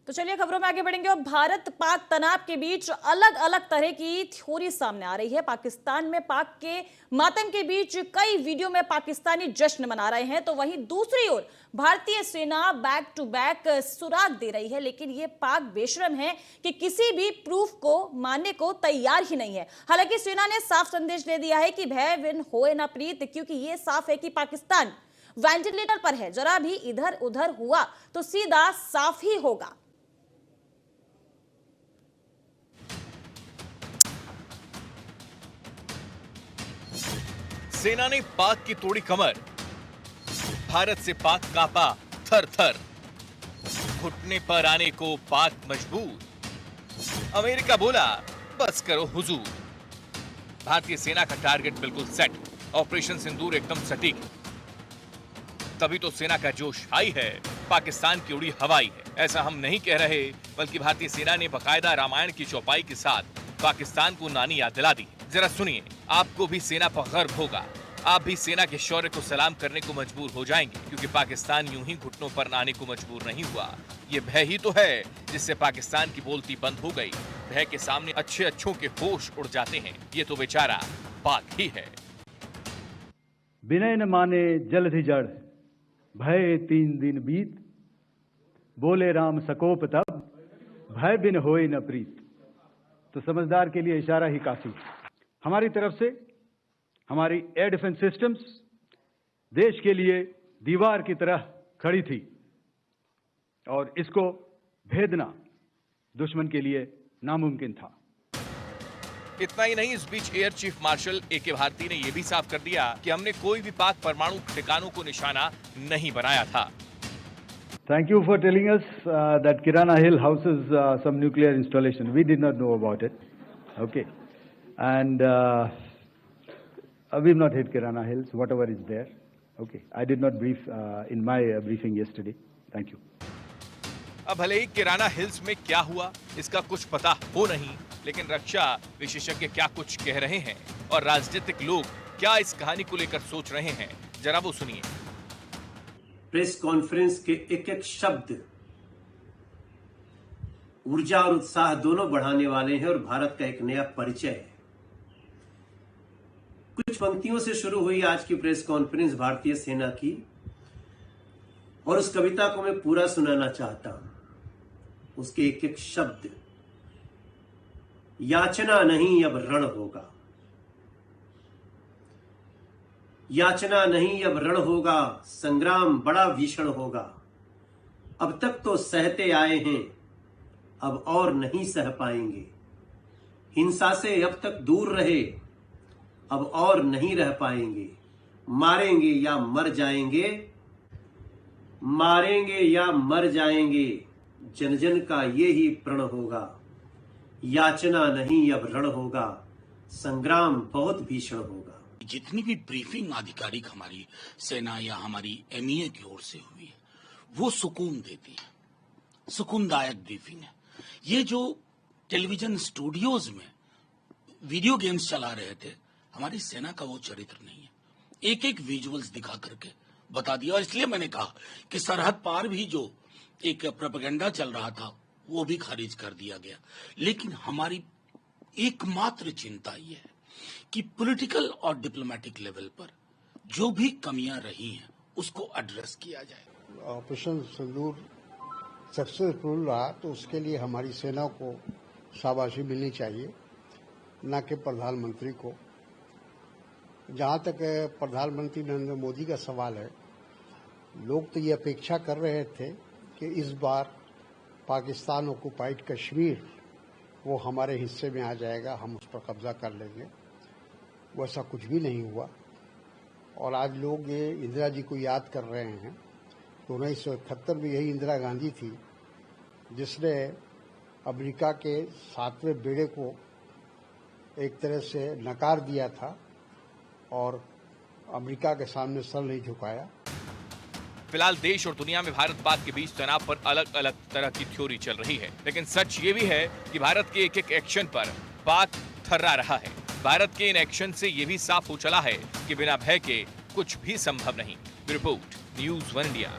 तो चलिए खबरों में आगे बढ़ेंगे और भारत पाक तनाव के बीच अलग अलग तरह की थ्योरी सामने आ रही है। पाकिस्तान में पाक के मातम के बीच कई वीडियो में पाकिस्तानी जश्न मना रहे हैं, तो वहीं दूसरी ओर भारतीय सेना बैक टू बैक सुराग दे रही है। लेकिन ये पाक बेशरम है कि किसी भी प्रूफ को मानने को तैयार ही नहीं है। हालांकि सेना ने साफ संदेश दे दिया है कि भय विन होए ना प्रीत, क्योंकि ये साफ है कि पाकिस्तान वेंटिलेटर पर है। जरा भी इधर उधर हुआ तो सीधा साफ ही होगा। सेना ने पाक की तोड़ी कमर, भारत से पाक कांपा थर थर, घुटने पर आने को पाक मजबूर, अमेरिका बोला बस करो हुजूर। भारतीय सेना का टारगेट बिल्कुल सेट, ऑपरेशन सिंदूर एकदम सटीक। तभी तो सेना का जोश हाई है, पाकिस्तान की उड़ी हवाई है। ऐसा हम नहीं कह रहे, बल्कि भारतीय सेना ने बकायदा रामायण की चौपाई के साथ पाकिस्तान को नानी याद दिला दी। जरा सुनिए, आपको भी सेना पर गर्व होगा, आप भी सेना के शौर्य को सलाम करने को मजबूर हो जाएंगे, क्योंकि पाकिस्तान यूं ही घुटनों पर आने को मजबूर नहीं हुआ। ये भय ही तो है जिससे पाकिस्तान की बोलती बंद हो गई। भय के सामने अच्छे अच्छों के होश उड़ जाते हैं। ये तो बेचारा पाक ही है। विनय न माने जलधि जड़, भय 3 दिन बीत, बोले राम सकोप तब, भय बिन होए न प्रीत। तो समझदार के लिए इशारा ही काफी। हमारी तरफ से हमारी एयर डिफेंस सिस्टम्स देश के लिए दीवार की तरह खड़ी थी और इसको भेदना दुश्मन के लिए नामुमकिन था। इतना ही नहीं, इस बीच air chief marshal A K. Bharti ने यह भी साफ कर दिया कि हमने कोई भी पाक परमाणु ठिकानों को निशाना नहीं बनाया था। Thank you for telling us that Kirana Hill houses some nuclear installation. We did not know about it. Okay. And we've not hit Kirana Hills, whatever is there. Okay. I did not brief in my briefing yesterday. Thank you. अब भले ही किराना hills में क्या हुआ इसका कुछ पता हो नहीं, लेकिन रक्षा विशेषज्ञ क्या कुछ कह रहे हैं और राजनीतिक लोग क्या इस कहानी को लेकर सोच रहे हैं, जरा वो सुनिए। प्रेस कॉन्फ्रेंस के एक एक शब्द ऊर्जा और उत्साह दोनों बढ़ाने वाले हैं और भारत का एक नया परिचय है। कुछ पंक्तियों से शुरू हुई आज की प्रेस कॉन्फ्रेंस भारतीय सेना की, और उस कविता को मैं पूरा सुनाना चाहता हूं। उसके एक एक शब्द, याचना नहीं अब रण होगा, याचना नहीं अब रण होगा, संग्राम बड़ा भीषण होगा। अब तक तो सहते आए हैं, अब और नहीं सह पाएंगे। हिंसा से अब तक दूर रहे, अब और नहीं रह पाएंगे। मारेंगे या मर जाएंगे, मारेंगे या मर जाएंगे, जन जन का ये ही प्रण होगा। याचना नहीं अब रण होगा, संग्राम बहुत भीषण होगा। जितनी भी ब्रीफिंग आधिकारिक हमारी सेना या हमारी एमईए की ओर से हुई है, वो सुकून देती है, सुकूनदायक ब्रीफिंग है। ये जो टेलीविजन स्टूडियोज में वीडियो गेम्स चला रहे थे, हमारी सेना का वो चरित्र नहीं है। एक एक विजुअल्स दिखा करके बता दिया, और इसलिए मैंने कहा कि सरहद पार भी जो एक प्रोपेगेंडा चल रहा था वो भी खारिज कर दिया गया। लेकिन हमारी एकमात्र चिंता ये है कि पॉलिटिकल और डिप्लोमेटिक लेवल पर जो भी कमियां रही हैं उसको एड्रेस किया जाए। ऑपरेशन सिंदूर सक्सेसफुल रहा तो उसके लिए हमारी सेना को शाबाशी मिलनी चाहिए, न कि प्रधानमंत्री को। जहां तक प्रधानमंत्री नरेंद्र मोदी का सवाल है, लोग तो ये अपेक्षा कर रहे थे कि इस बार पाकिस्तान ऑक्युपाइड कश्मीर वो हमारे हिस्से में आ जाएगा, हम उस पर कब्जा कर लेंगे। वैसा कुछ भी नहीं हुआ। और आज लोग ये इंदिरा जी को याद कर रहे हैं, तो 1971 में यही इंदिरा गांधी थी जिसने अमेरिका के 7वें बेड़े को एक तरह से नकार दिया था और अमेरिका के सामने सर नहीं झुकाया। फिलहाल देश और दुनिया में भारत पाक के बीच तनाव पर अलग अलग तरह की थ्योरी चल रही है, लेकिन सच ये भी है कि भारत के एक एक एक्शन पर पाक थर्रा रहा है। भारत के इन एक्शन से ये भी साफ हो चला है कि बिना भय के कुछ भी संभव नहीं। Report news 1 India.